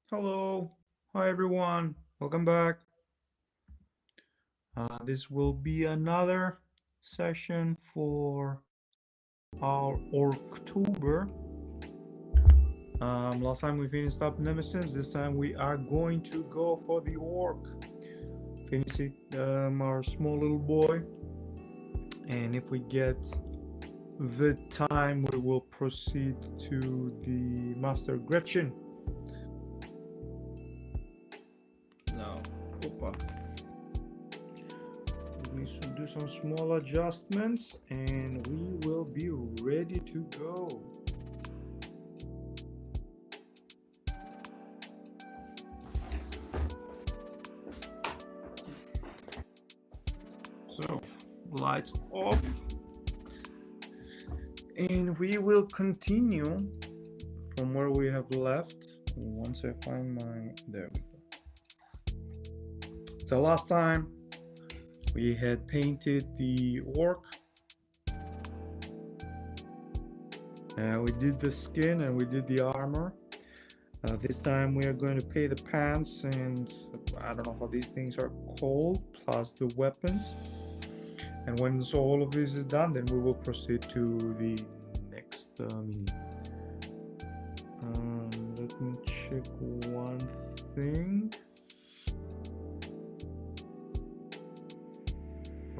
Hello, hi everyone, welcome back. This will be another session for our ORKTOBER. Last time we finished up Nemesis, this time we are going to go for the Orc. Finishing our small little boy, and if we get the time, we will proceed to the Master Gretchen. Now, opa. We should do some small adjustments and we will be ready to go. So, lights off. And we will continue from where we have left. Once I find my... There we go. So last time we had painted the orc. We did the skin and we did the armor. This time we are going to paint the pants and I don't know how these things are called, plus the weapons. And once all of this is done, then we will proceed to the next mini. Let me check one thing.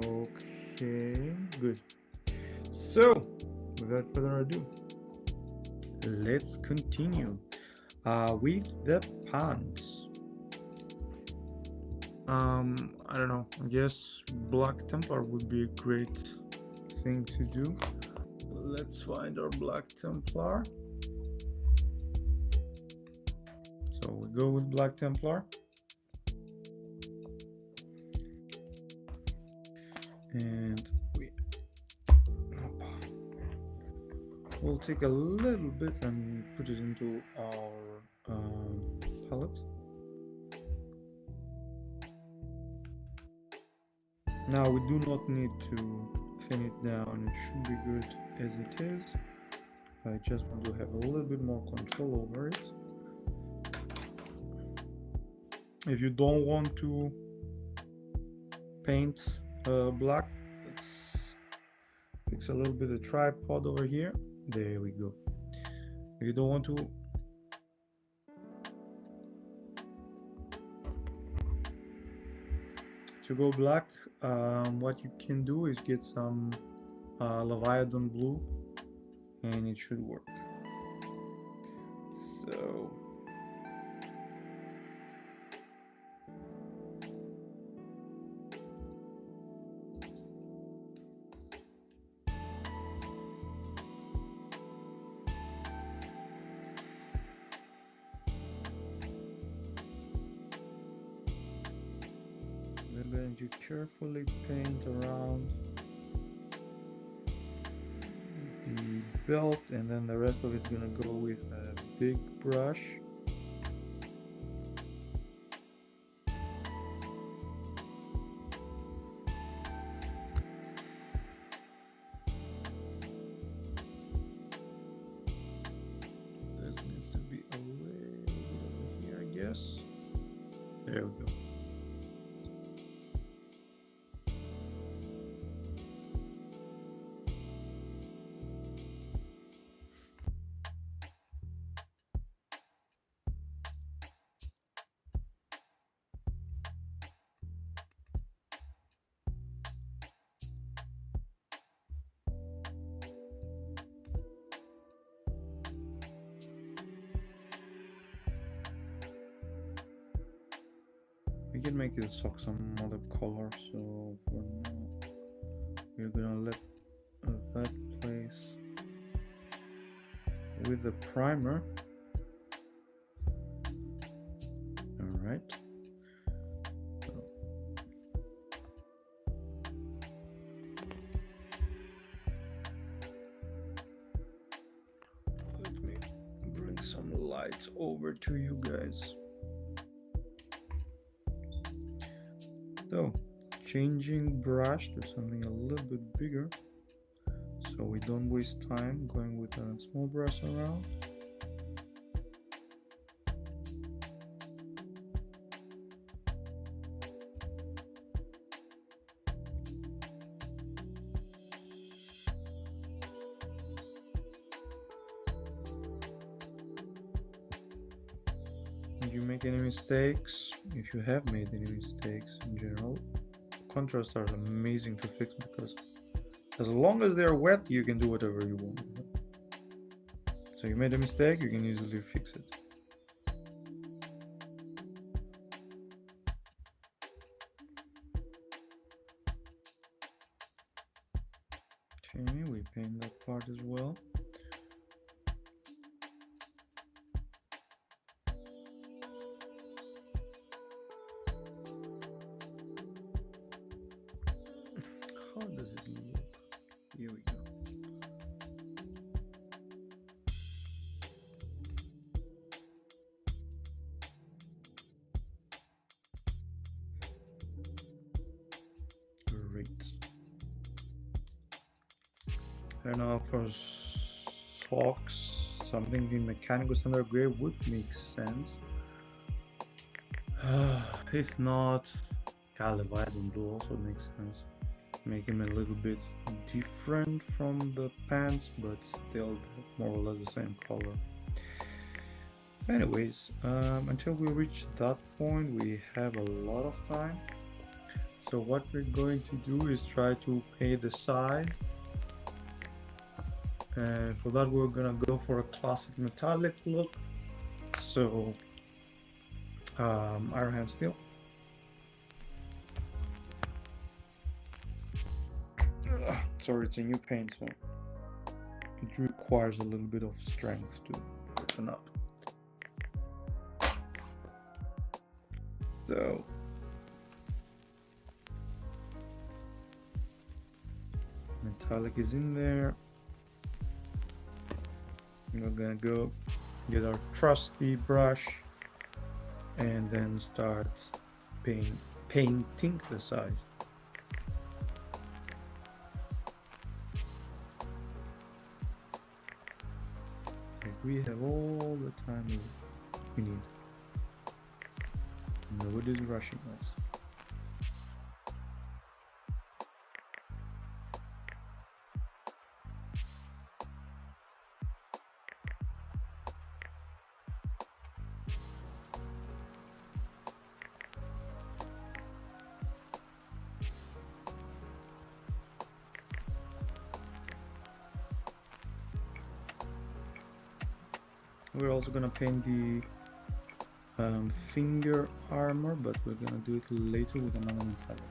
Okay, good. So, without further ado, let's continue with the pants. I don't know, I guess Black Templar would be a great thing to do. Let's find our Black Templar. So we go with Black Templar. And we'll take a little bit and put it into our palette. Now we do not need to thin it down, it should be good as it is. I just want to have a little bit more control over it. If you don't want to paint black, let's fix a little bit of tripod over here. There we go. If you don't want to go black, what you can do is get some Leviathan blue and it should work. So we're going to carefully paint around the belt, and then the rest of it's going to go with a big brush. This needs to be a little bit over here, I guess. There we go. We can make the sock some other color, so for now we're gonna let that place with the primer. All right. Let me bring some light over to you guys. So, changing brush to something a little bit bigger, so we don't waste time going with a small brush around. you make any mistakes, if you have made any mistakes in general, contrasts are amazing to fix, because as long as they're wet, you can do whatever you want. So you made a mistake, you can easily fix it. Okay, we paint that part as well. How does it look? Here we go. Great. And now for socks, something in mechanical standard gray would make sense. If not, Calivite and blue also makes sense. Make him a little bit different from the pants, but still more or less the same color. Anyways, until we reach that point, we have a lot of time. So what we're going to do is try to paint the side. And for that, we're gonna go for a classic metallic look. So, iron hand steel. Sorry, it's a new paint, so it requires a little bit of strength to open up. So metallic is in there. We're gonna go get our trusty brush and then start painting the sides. We have all the time we need. Nobody's rushing us. We're also gonna paint the finger armor, but we're gonna do it later with another metallic.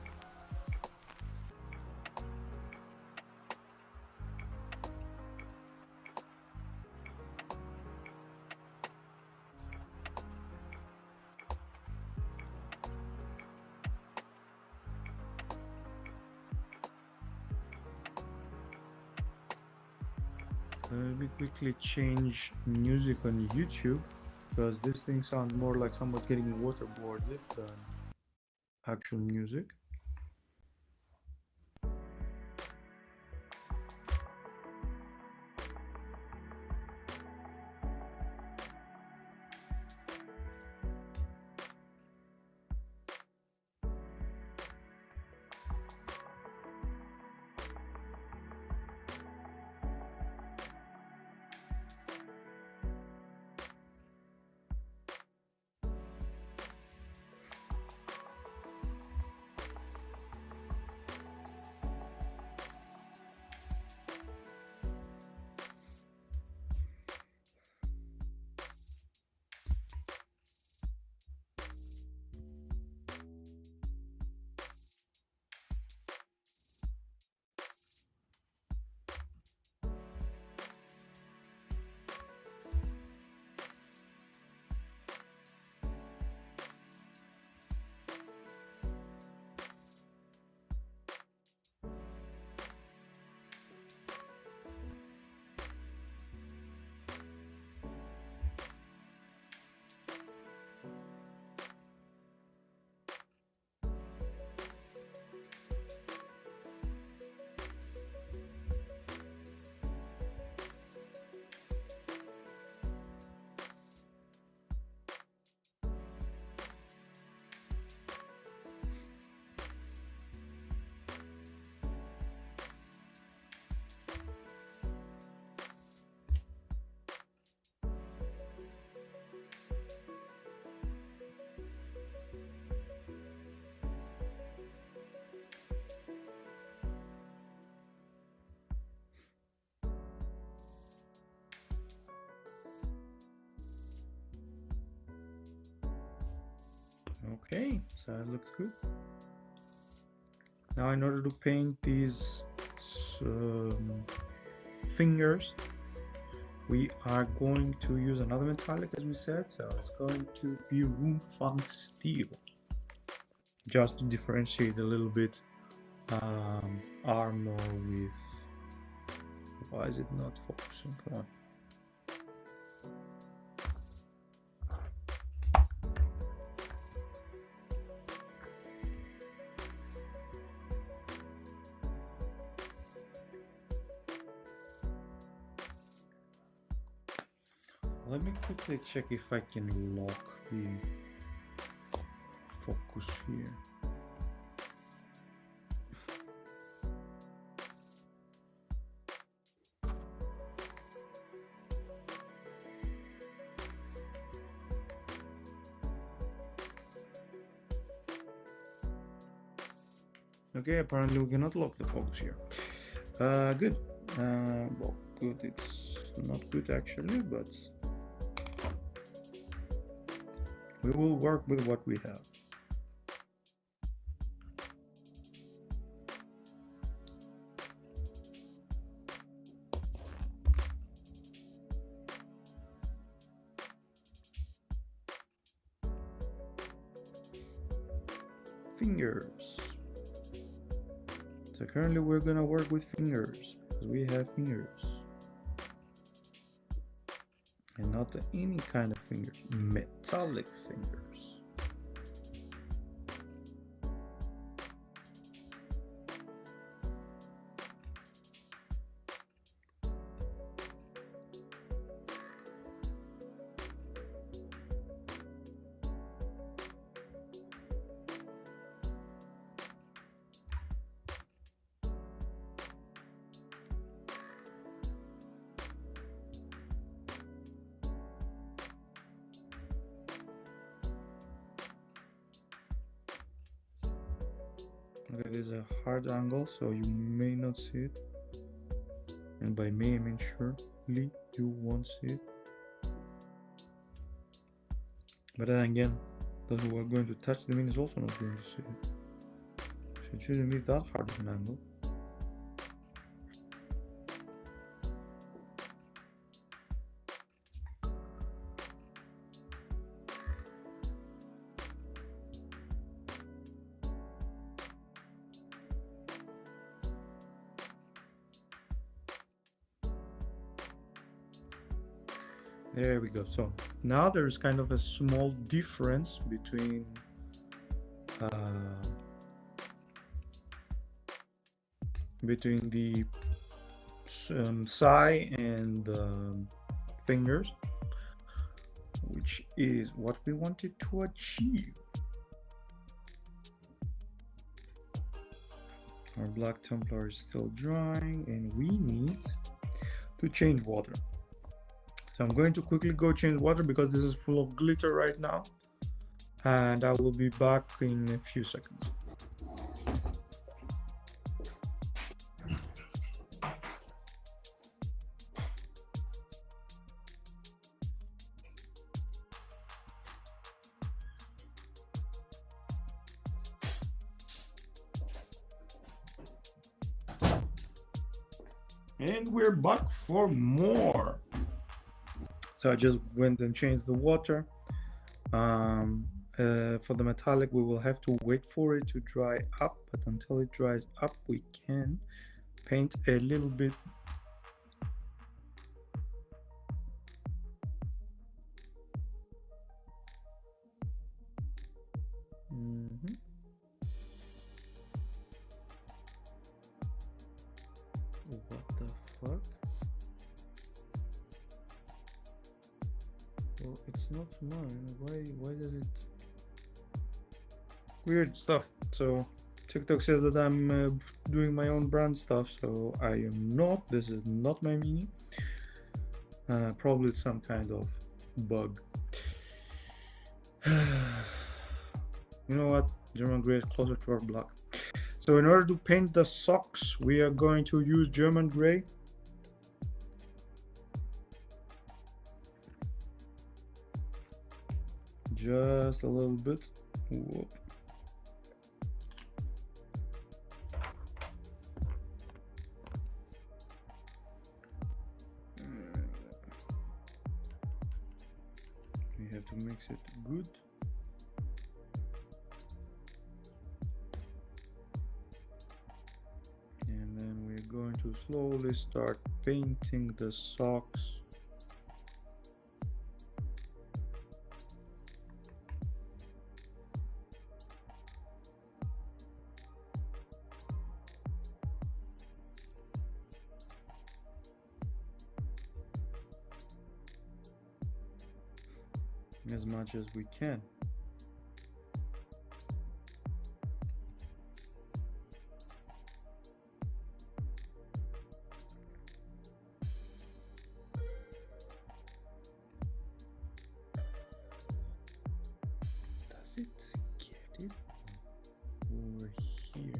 Let me quickly change music on YouTube, because this thing sounds more like someone getting waterboarded than actual music. Okay, so that looks good. Now in order to paint these fingers, we are going to use another metallic, as we said, so it's going to be room funk steel, just to differentiate a little bit armor with. Why is it not focusing? Come on. Let me quickly check if I can lock the focus here. Okay, apparently we cannot lock the focus here. Good. Well, good. It's not good actually, but we will work with what we have. Fingers. So currently we're gonna work with fingers because we have fingers. And not any kind of fingers, metallic fingers. Okay, there's a hard angle, so you may not see it. And by may, I mean surely you won't see it. But then again, those who are going to touch the min is also not going to see it. So it shouldn't be that hard of an angle. There we go. So now there's kind of a small difference between the sai and the fingers, which is what we wanted to achieve. Our black Templar is still drying and we need to change water. So I'm going to quickly go change water because this is full of glitter right now, and I will be back in a few seconds. And we're back for more. So I just went and changed the water. For the metallic, we will have to wait for it to dry up, but until it dries up, we can paint a little bit. What the fuck? Well, it's not mine. Why does it? Weird stuff. So TikTok says that I'm doing my own brand stuff, so I am not. This is not my mini. Probably some kind of bug. You know what? German gray is closer to our black. So in order to paint the socks, we are going to use German gray. Just a little bit. Whoop. We have to mix it good. And then we're going to slowly start painting the socks. As much as we can. Does it get it over here?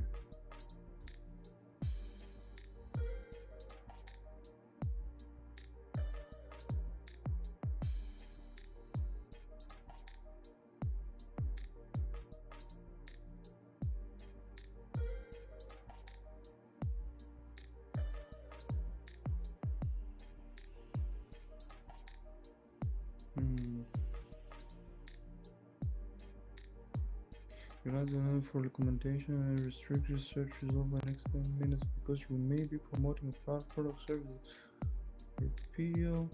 You have to for recommendation and restrict your search result by next 10 minutes because you may be promoting a product or service. Appeal.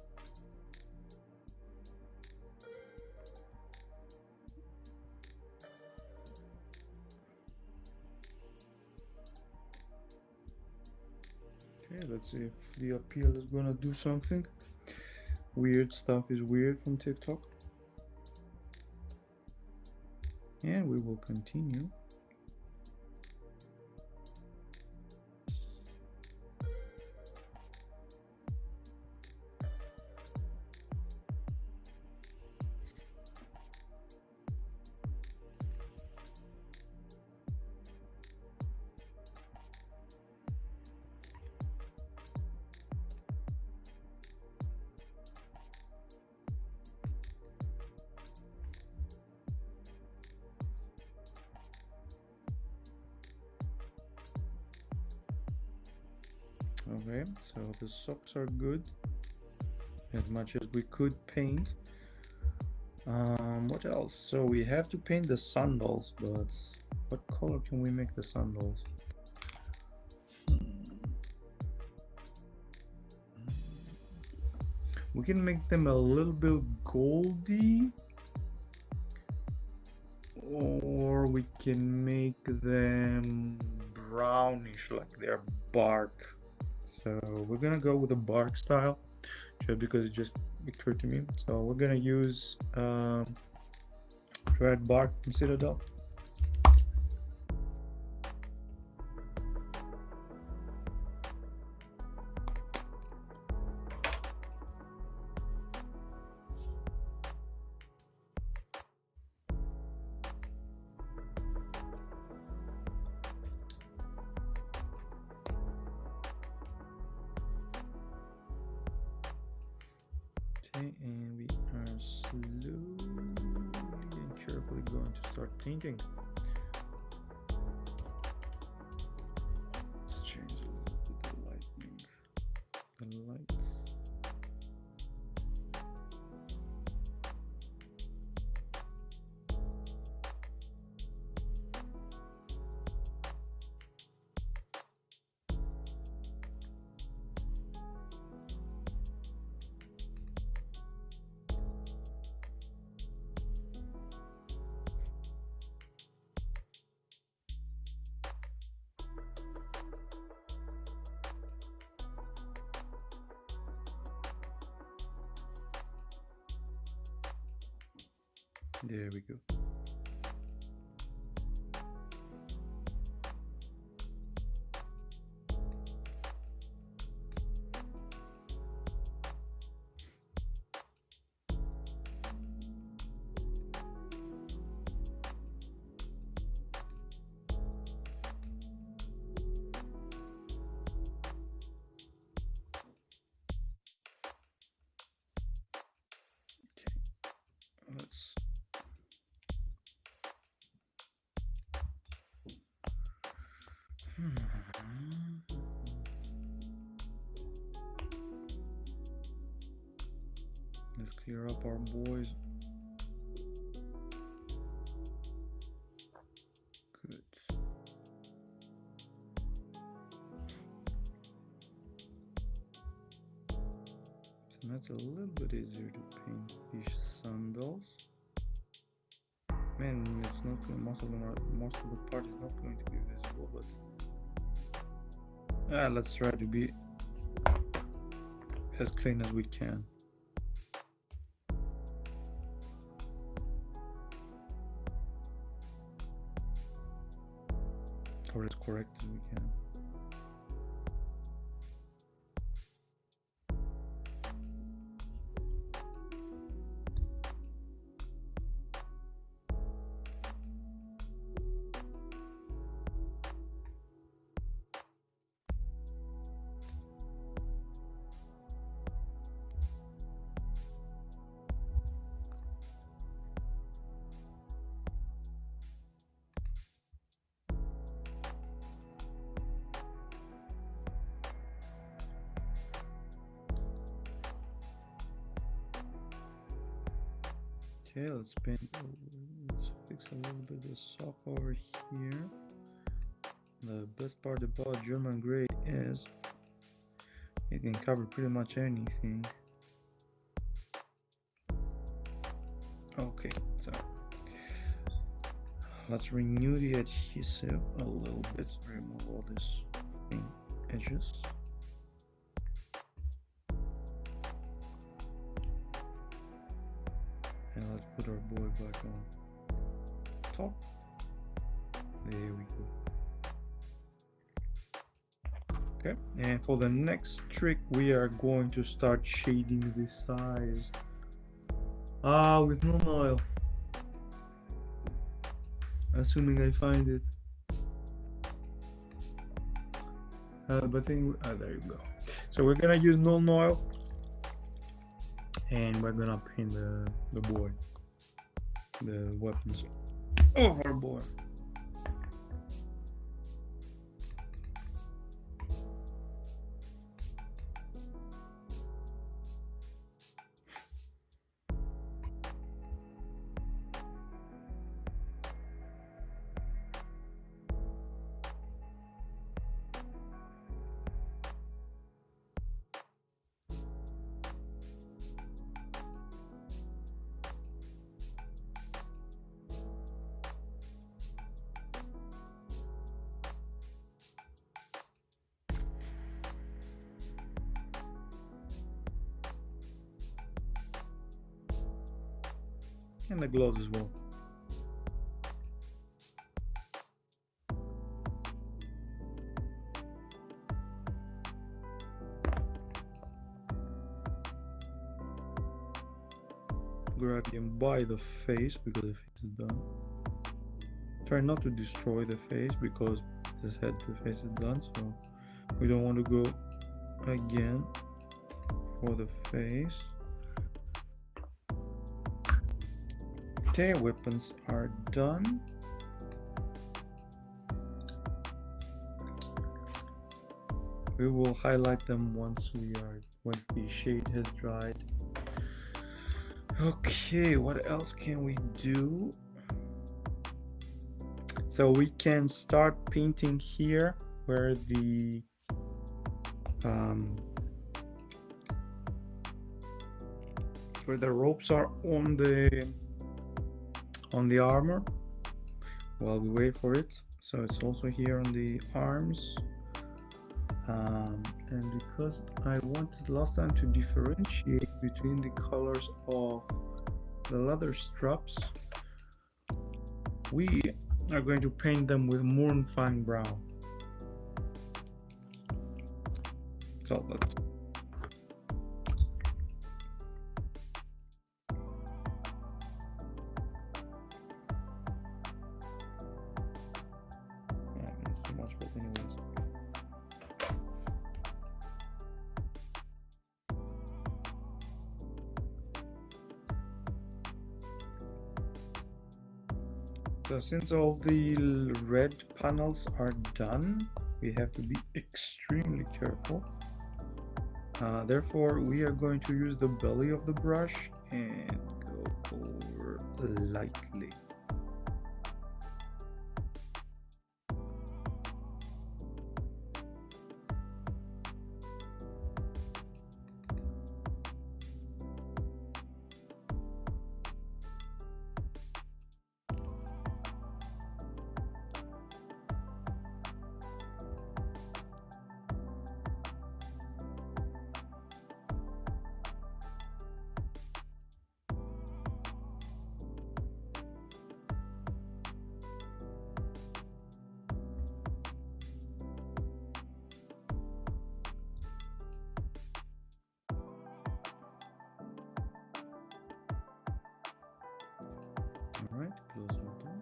Okay, let's see if the appeal is gonna do something. Weird stuff is weird from TikTok. And we will continue. Okay, so the socks are good, as much as we could paint. What else? So we have to paint the sandals, but what color can we make the sandals? We can make them a little bit goldy, or we can make them brownish like their bark. So we're gonna go with the bark style just because it just occurred to me. So we're gonna use red bark from Citadel. Okay, and we are slowly and carefully going to start painting. Let's change a little bit the lighting, the lights. There we go. Let's Let's clear up our boys. Good. So that's a little bit easier to paint these sandals. Man, it's not going. Most of the part is not going to be visible, but let's try to be as clean as we can. Or as correct as we can. Okay, let's fix a little bit of the sock over here. The best part about German gray is it can cover pretty much anything. Okay, so let's renew the adhesive a little bit, remove all these faint edges. And let's put our boy back on top. There we go. Okay, and for the next trick, we are going to start shading the sides. With no oil. Assuming I find it. But there you go. So we're gonna use Nuln Oil. And we're gonna paint the boy, the weapons of our boy. And the gloves as well. Grab him by the face because the face is done. Try not to destroy the face because as I said, the face is done, so we don't want to go again for the face. Okay, weapons are done. We will highlight them once the shade has dried. Okay, what else can we do? So we can start painting here where the ropes are on the armor while we wait for it. So it's also here on the arms, and because I wanted last time to differentiate between the colors of the leather straps, we are going to paint them with Mournfang brown. So let's So since all the red panels are done, we have to be extremely careful. Therefore, we are going to use the belly of the brush and go over lightly. All right, close it down.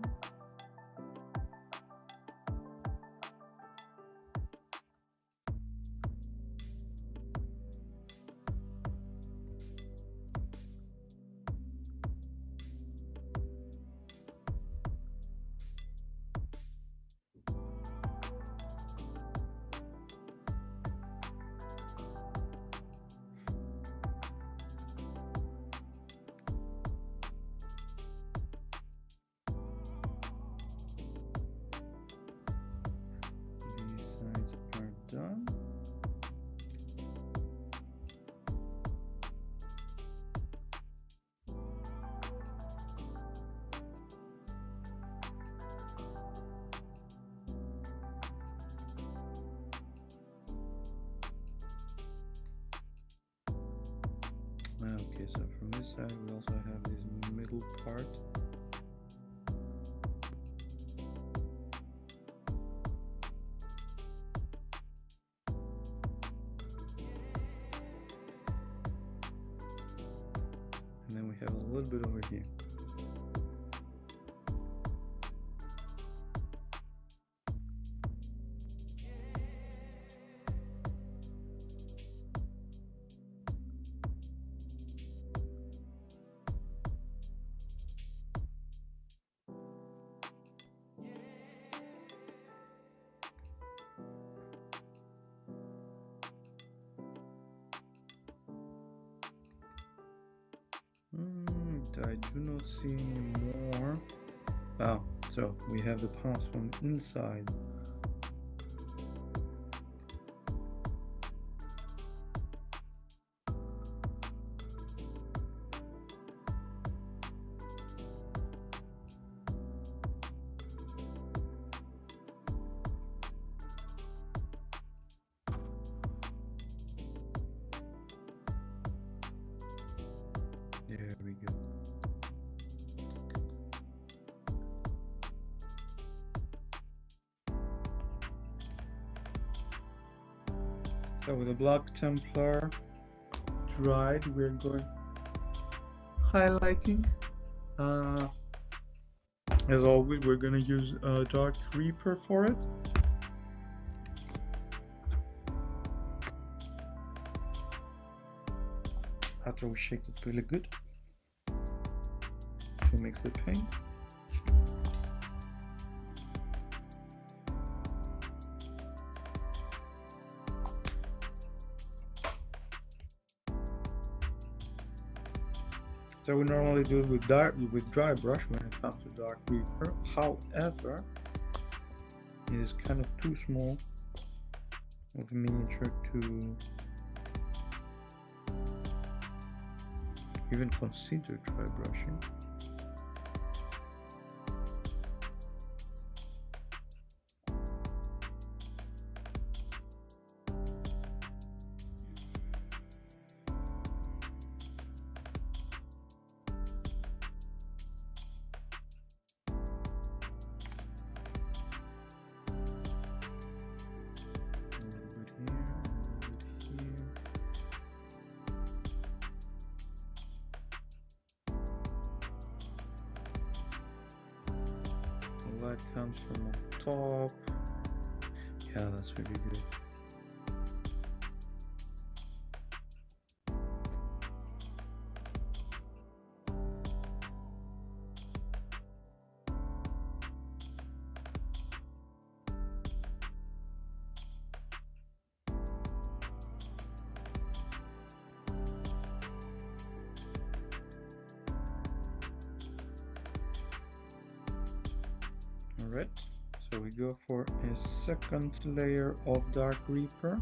These sides are done. Okay, so from this side we also have this middle part. And then we have a little bit over here. I do not see any more. Oh, so we have the pass from inside. There we go. So with the black Templar dried, we're going highlighting. As always, we're going to use Dark Reaper for it. After we shake it really good to mix the paint. So we normally do it with dry brush when it comes to Dark Reaper. However, it is kind of too small of a miniature to even consider dry brushing. Light comes from on top. Yeah, that's really good. right, so we go for a second layer of dark reaper.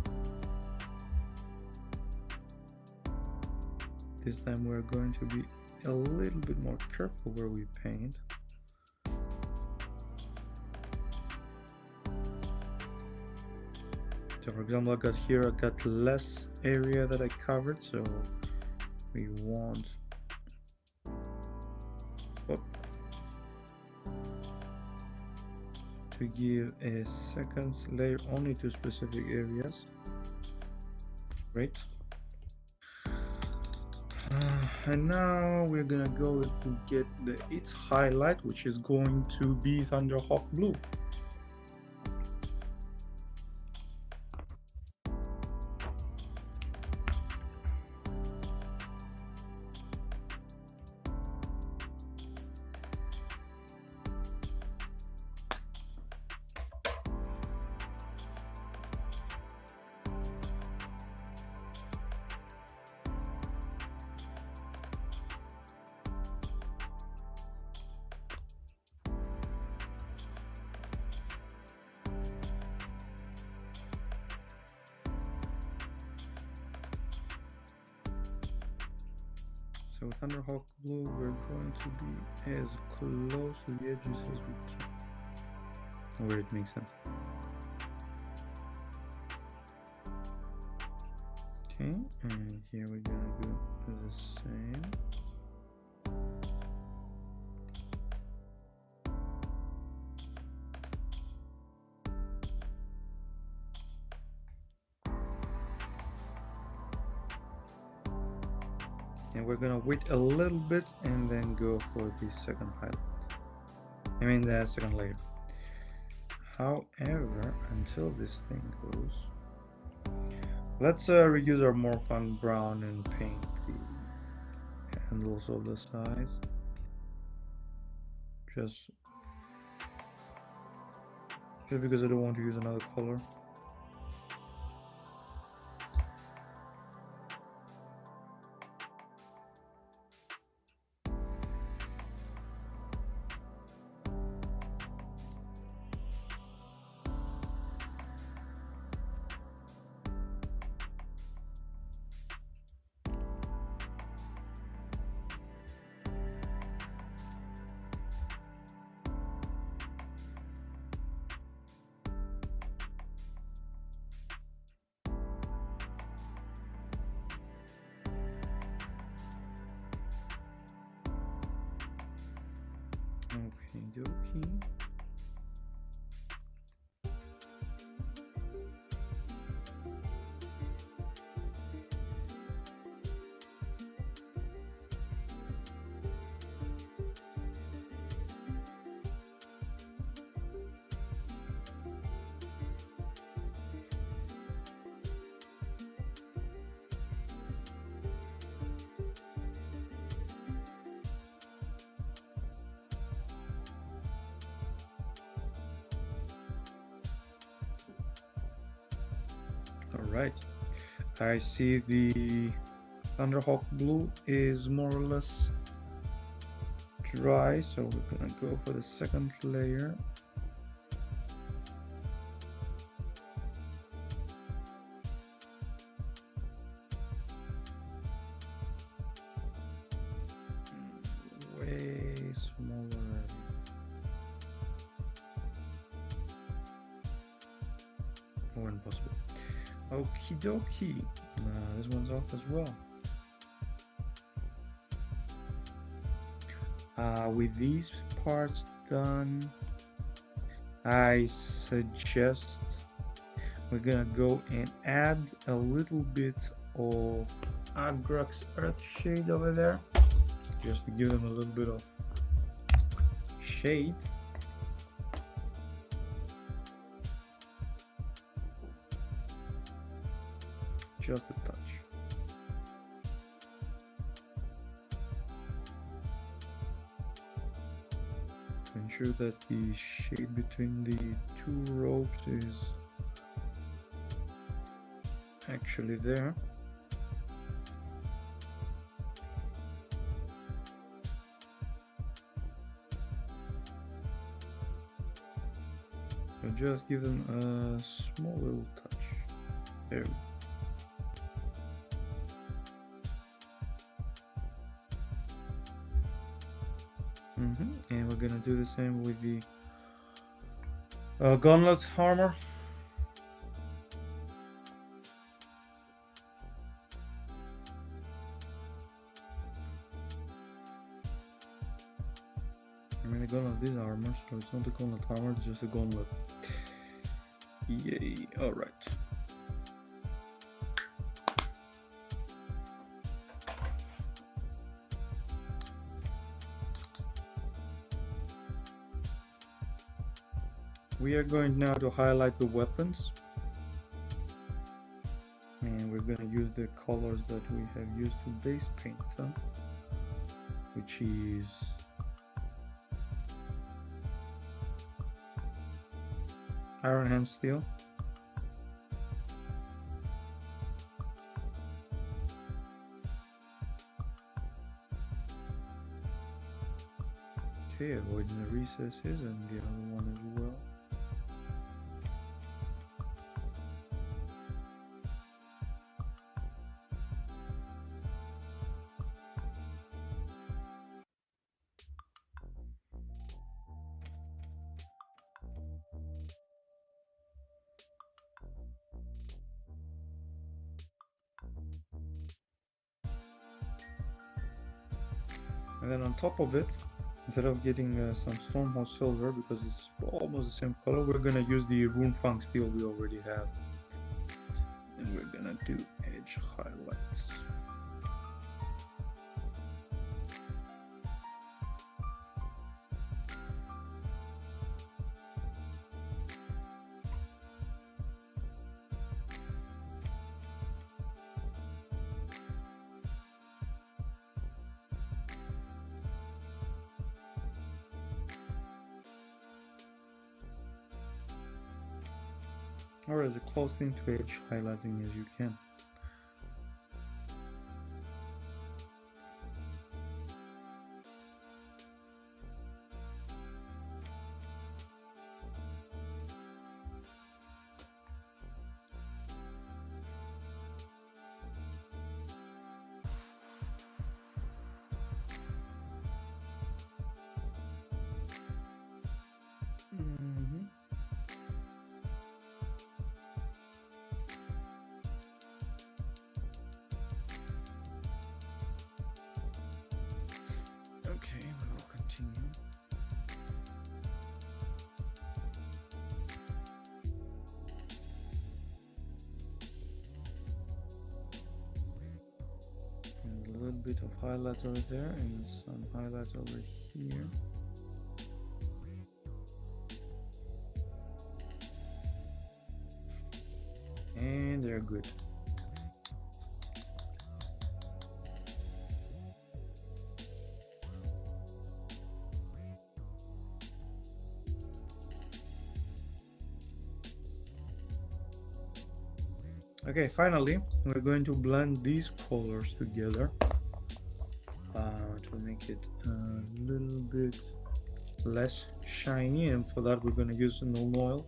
This time we're going to be a little bit more careful where we paint. So for example, I got less area that I covered, so we want to give a second layer only to specific areas. Great. And now we're gonna go to get its highlight, which is going to be Thunderhawk Blue. So with Thunderhawk Blue, we're going to be as close to the edges as we can, where it makes sense. Okay, and here we're gonna do the same. And we're gonna wait a little bit and then go for the second highlight. I mean the second layer. However, until this thing goes, let's reuse our Morphin brown and paint the handles of the sides. Just because I don't want to use another color. Okie dokie. All right, I see the Thunderhawk Blue is more or less dry, so we're gonna go for the second layer. Way smaller. Oh, impossible. Okie dokie. This one's off as well. With these parts done, I suggest we're gonna go and add a little bit of Agrux Earth Shade over there, just to give them a little bit of shade. Just a touch. To ensure that the shade between the two ropes is actually there. So just give them a small little touch. There. And we're gonna do the same with the gauntlet armor. I mean, the gauntlet is armor, so it's not the gauntlet armor, it's just a gauntlet. Yay, alright. We are going now to highlight the weapons. And we're going to use the colors that we have used to base paint them, which is iron hand steel, okay, avoiding the recesses, and the other one as well. And then on top of it, instead of getting some Stormhold silver, because it's almost the same color, we're gonna use the Runefang steel we already have. And we're gonna do edge highlights. Or as close thing to edge highlighting as you can. Okay, we'll continue. And a little bit of highlights over there and some highlights over here. And they're good. Okay, finally, we're going to blend these colors together to make it a little bit less shiny, and for that we're going to use null oil.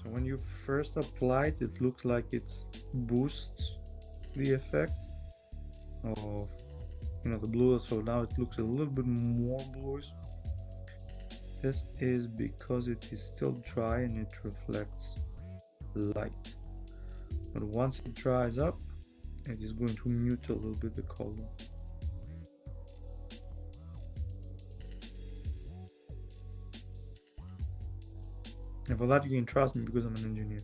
When you first apply it, it looks like it boosts the effect of, you know, the blue, so now it looks a little bit more bluish. This is because it is still dry and it reflects light, but once it dries up, it is going to mute a little bit the color. And for that you can trust me because I'm an engineer.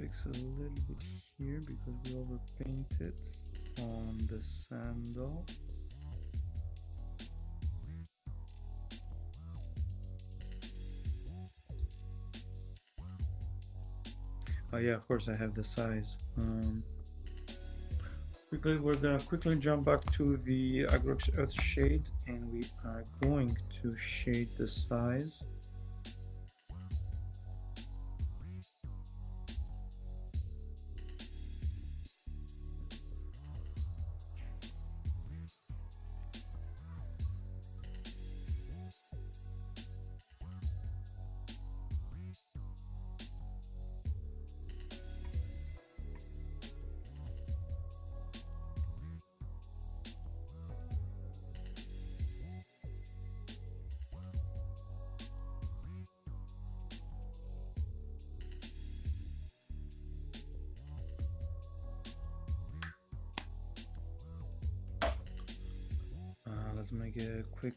fix a little bit here because we overpainted on the sandal. Oh yeah, of course I have the size. Quickly, we're gonna quickly jump back to the Agrox Earth shade, and we are going to shade the size. Let's make a quick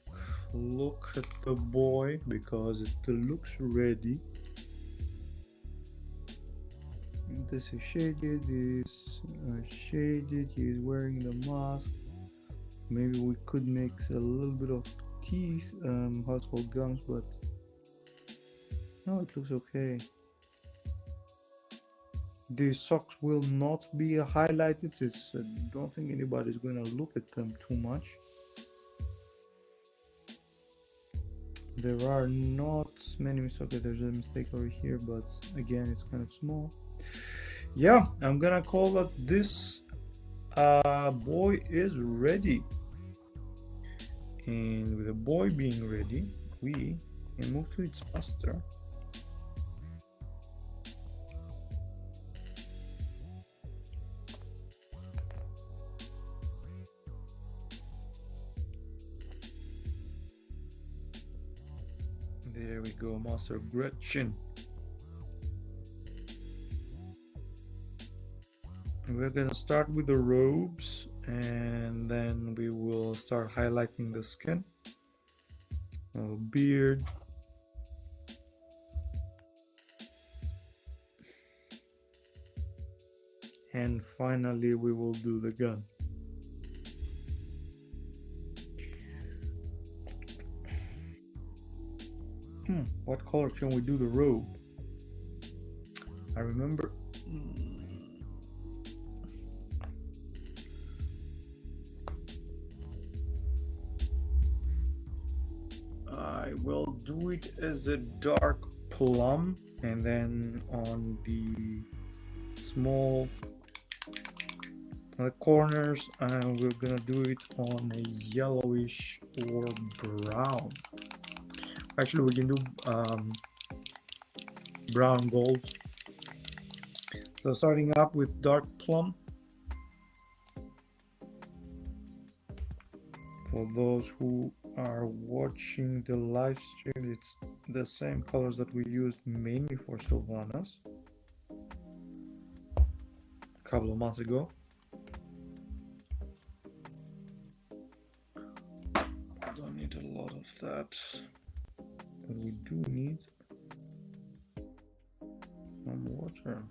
look at the boy because it looks ready. This is shaded, this shaded, he's wearing the mask. Maybe we could mix a little bit of teeth, household gums, but no, it looks okay. The socks will not be highlighted. I don't think anybody's going to look at them too much. There are not many mistakes. Okay, there's a mistake over here, but again, it's kind of small. Yeah, I'm gonna call that this boy is ready. And with the boy being ready, we can move to its master. There we go, Master Gretchen. We're gonna start with the robes, and then we will start highlighting the skin, beard, and finally we will do the gun. What color can we do the robe? I remember I will do it as a dark plum, and then on the small corners we're gonna do it on a yellowish or brown. Actually, we can do brown gold. So starting up with dark plum. For those who are watching the live stream, it's the same colors that we used mainly for Sylvanas a couple of months ago. Don't need a lot of that, but we do need some water.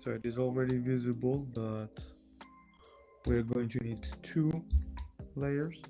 So it is already visible, but we're going to need 2 layers.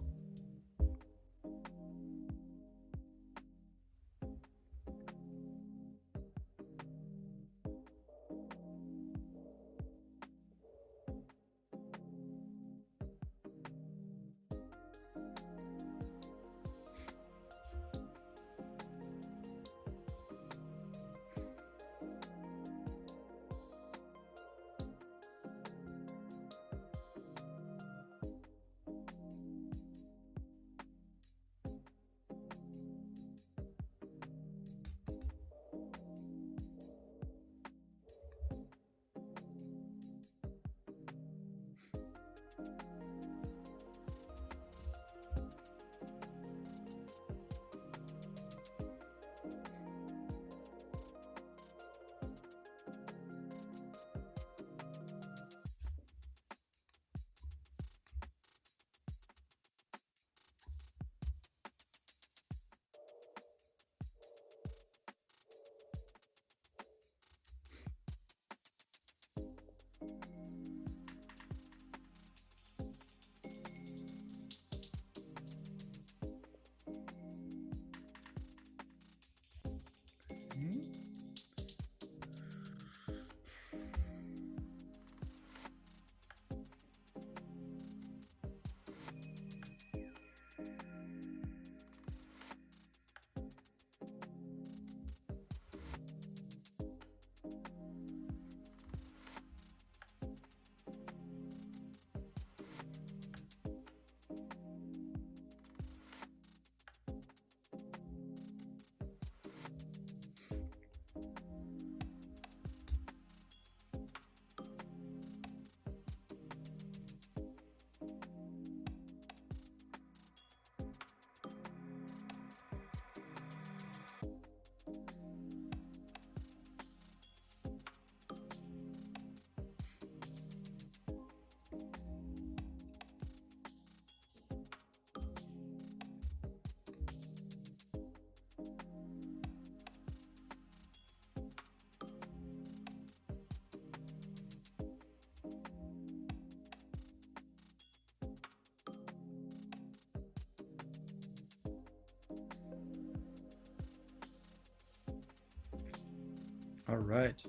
All right,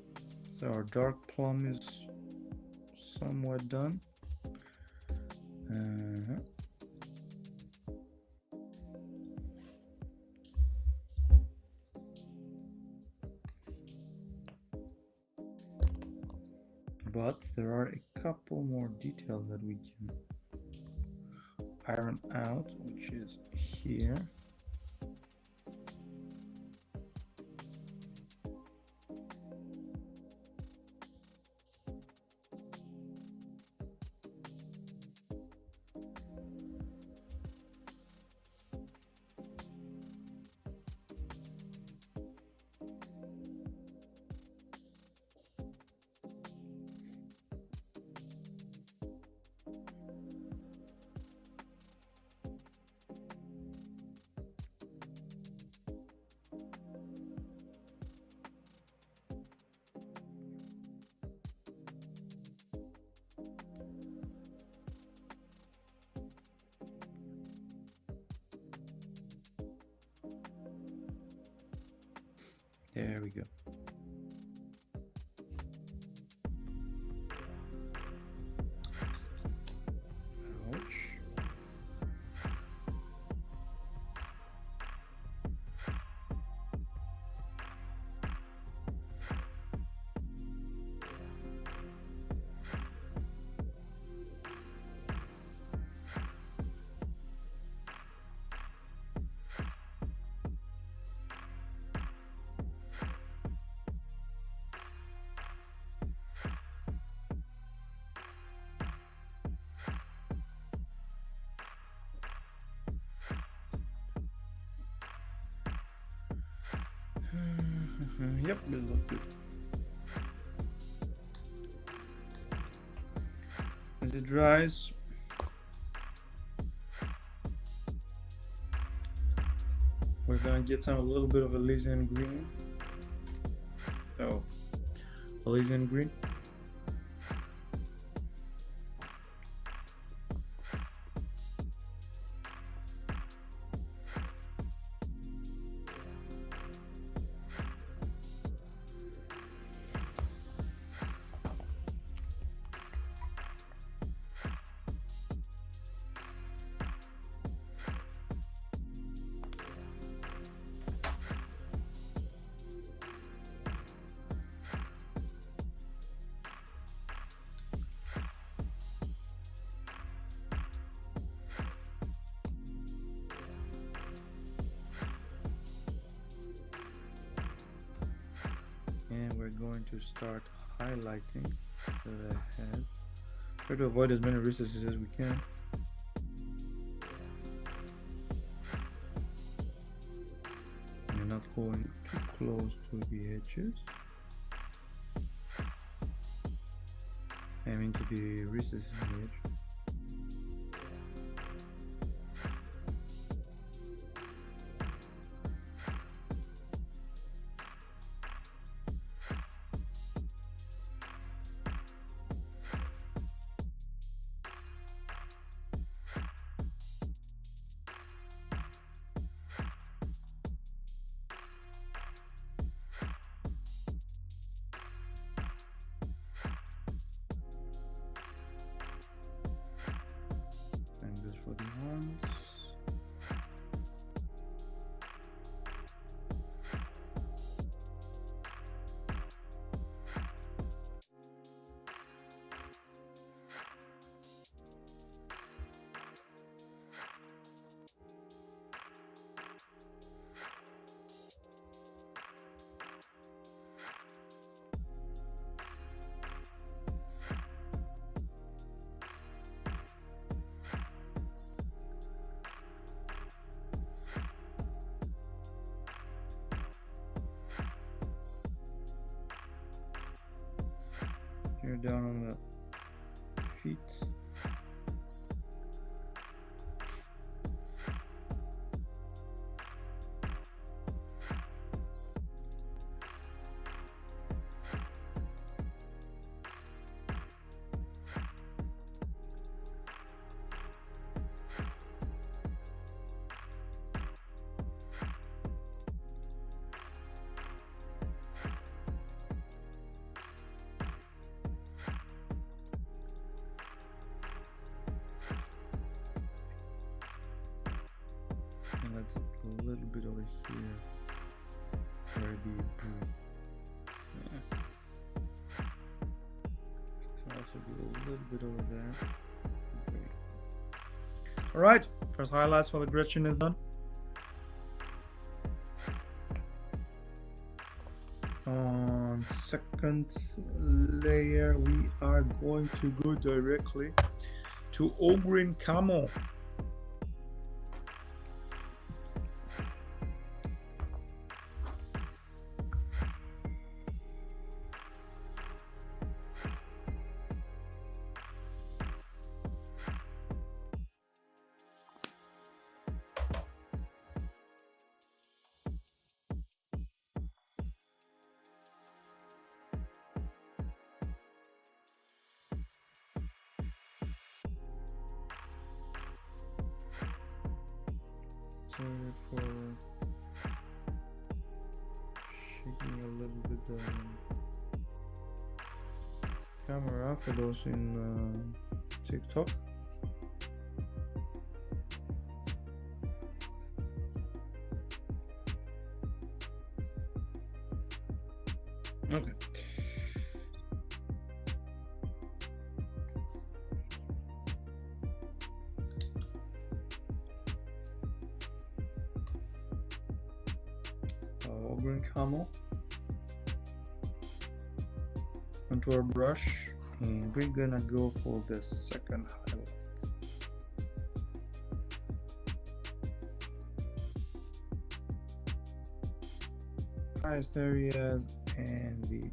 so our dark plum is somewhat done. But there are a couple more details that we can iron out, which is here. There we go. Ouch. Yep, it looks good. As it dries, we're gonna get a little bit of alizarin green. So, alizarin green. And we're going to start highlighting the head. Try to avoid as many recesses as we can. We're not going too close to the edges. I mean to the recesses in the edge. For the arms. Here down on the feet. let's a little bit over here. Maybe also do a little bit over there. Okay. All right, first highlights for the Gretchen is done. On second layer, we are going to go directly to Ogre in Camo. Sorry for shaking a little bit the camera for those in TikTok. Okay. Green Camo onto our brush, and we're gonna go for the second highlight. Highest areas and the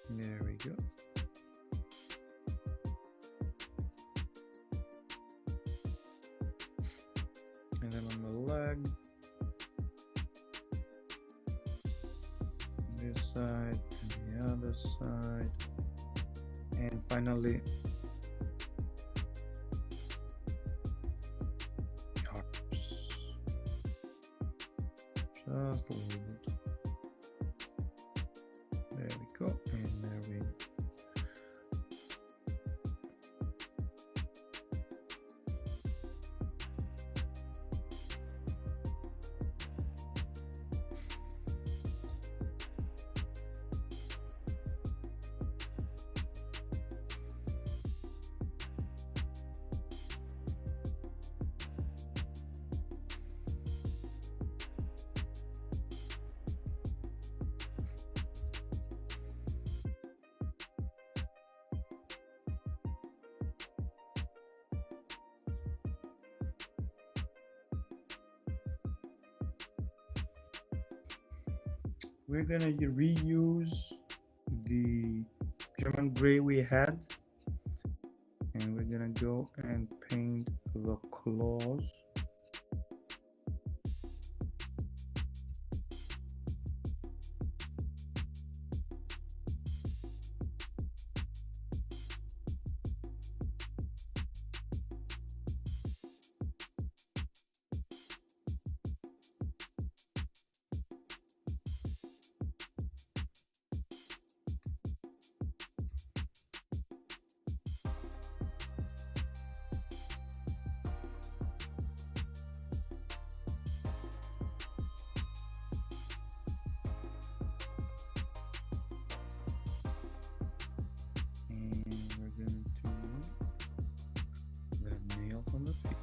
there we go. And then on the leg, this side and the other side, and finally arms. Just a little bit. There we go, and there we go. We're gonna reuse the German gray we had, and we're gonna go and paint the claws. On the feet,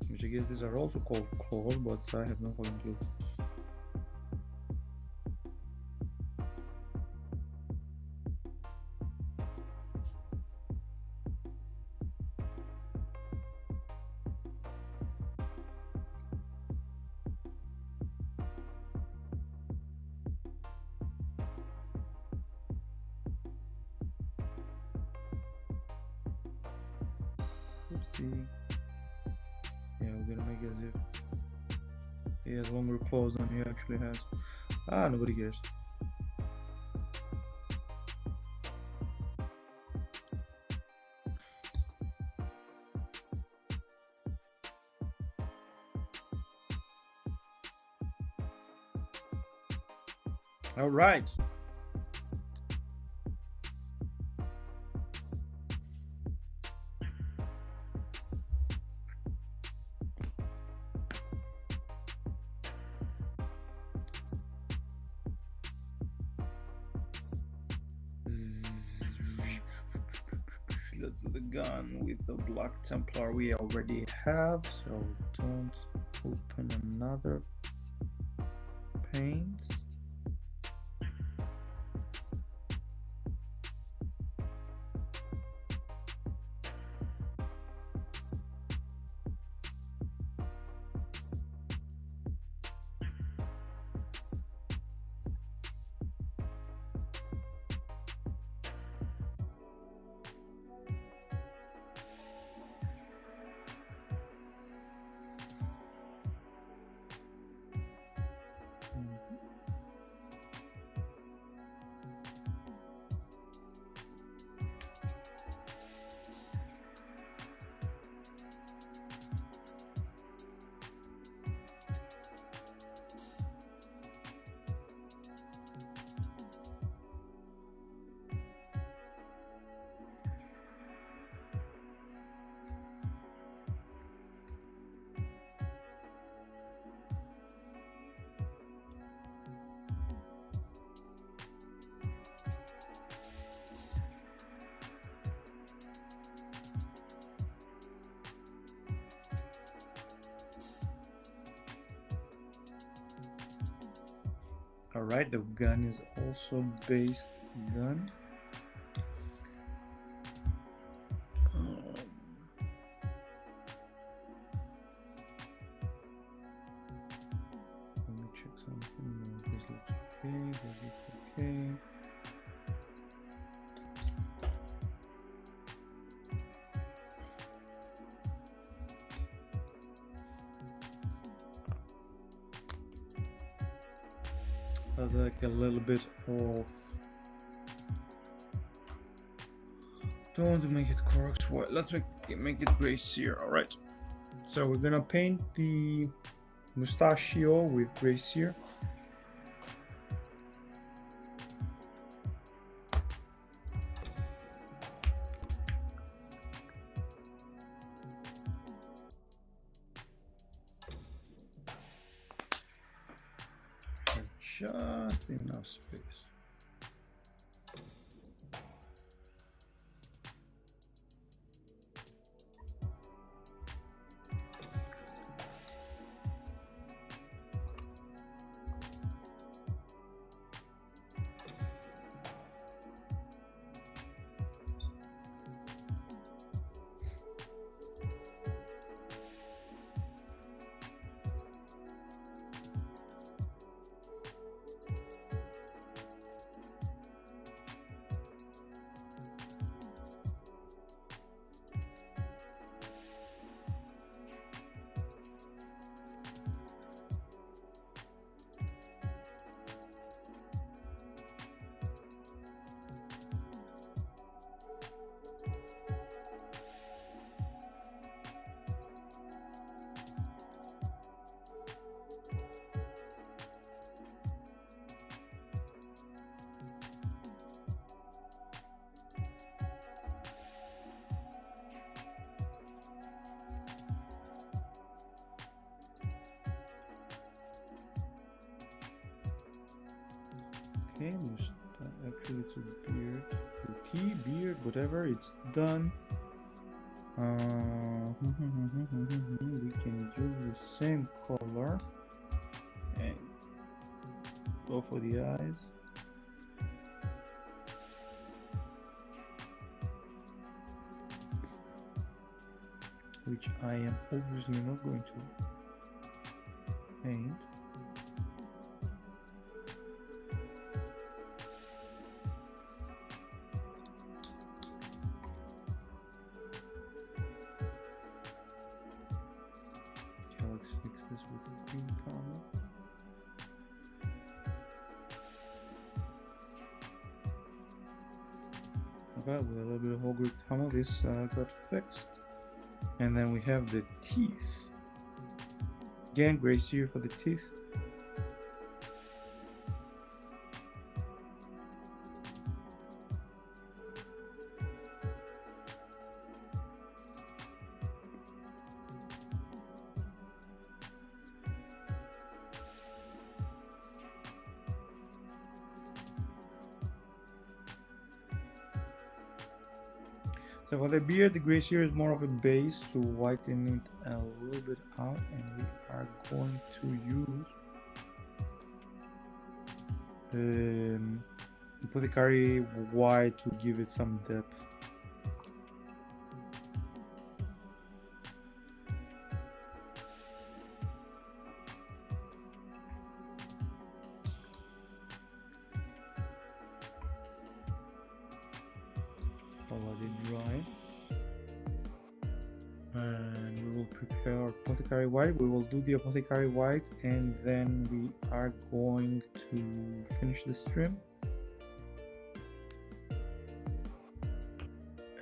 which I guess these are also called claws, but I have no fucking clue. Oopsie. Yeah, gonna make it as if he has longer claws than he actually has. Ah, nobody cares. All right. Let's do the gun with the Black Templar we already have, so don't open another paint. All right, the gun is also based done. Let me check something. This looks okay. This looks okay. That's like a little bit off. Don't want to make it correct. What? Let's make it gray sear. All right. So we're gonna paint the mustachio with gray sear. Just enough space. Okay, actually it's a beard, goatee, beard, whatever, it's done. We can use the same color and go for the eyes. Which I am obviously not going to paint. a green camo. Okay, with a little bit of whole green camo, this got fixed. And then we have the teeth. Again, gray sear for the teeth. So for the beard, the gray sear is more of a base to whiten it a little bit out, and we are going to use Apothecary white to give it some depth. Let it dry, and we will prepare apothecary white. We will do the apothecary white, and then we are going to finish this trim,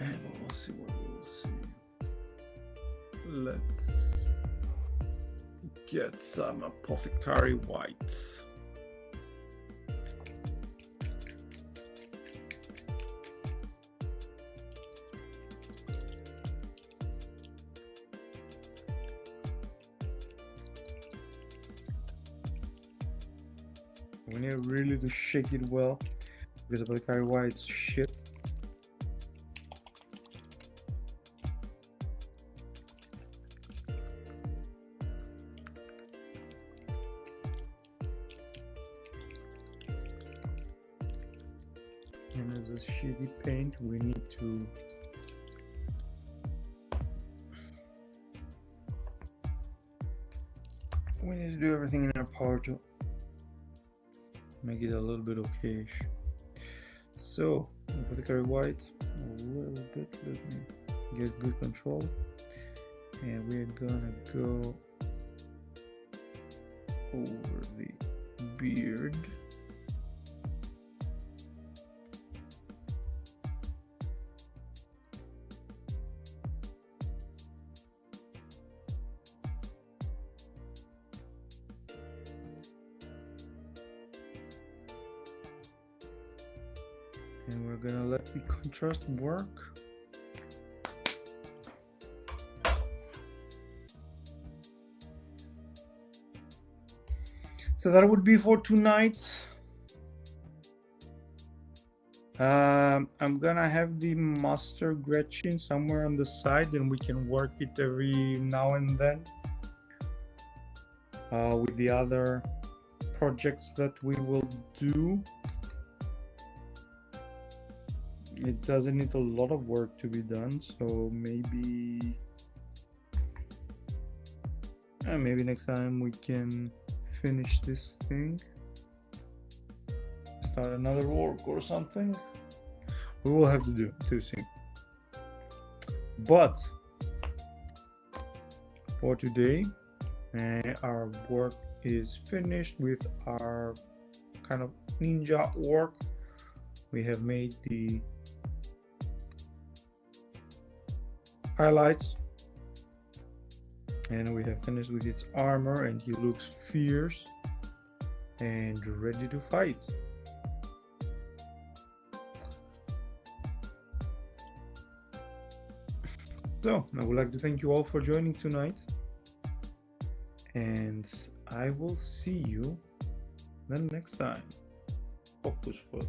and we will see what we will see. Let's get some apothecary white. We need really to shake it well, because apothecary white's shit. And as a shitty paint, we need to do everything in our power to make it a little bit okayish. So apothecary white a little bit, let me get good control, and we're gonna go over the beard. And we're gonna let the contrast work. So that would be for tonight. I'm gonna have the master Gretchen somewhere on the side, and we can work it every now and then with the other projects that we will do. It doesn't need a lot of work to be done, so maybe next time we can finish this thing, start another work or something. We will have to do too soon. But for today, our work is finished with our kind of ninja work. We have made the highlights, and we have finished with its armor, and he looks fierce and ready to fight. So I would like to thank you all for joining tonight, and I will see you the next time. Focus foot.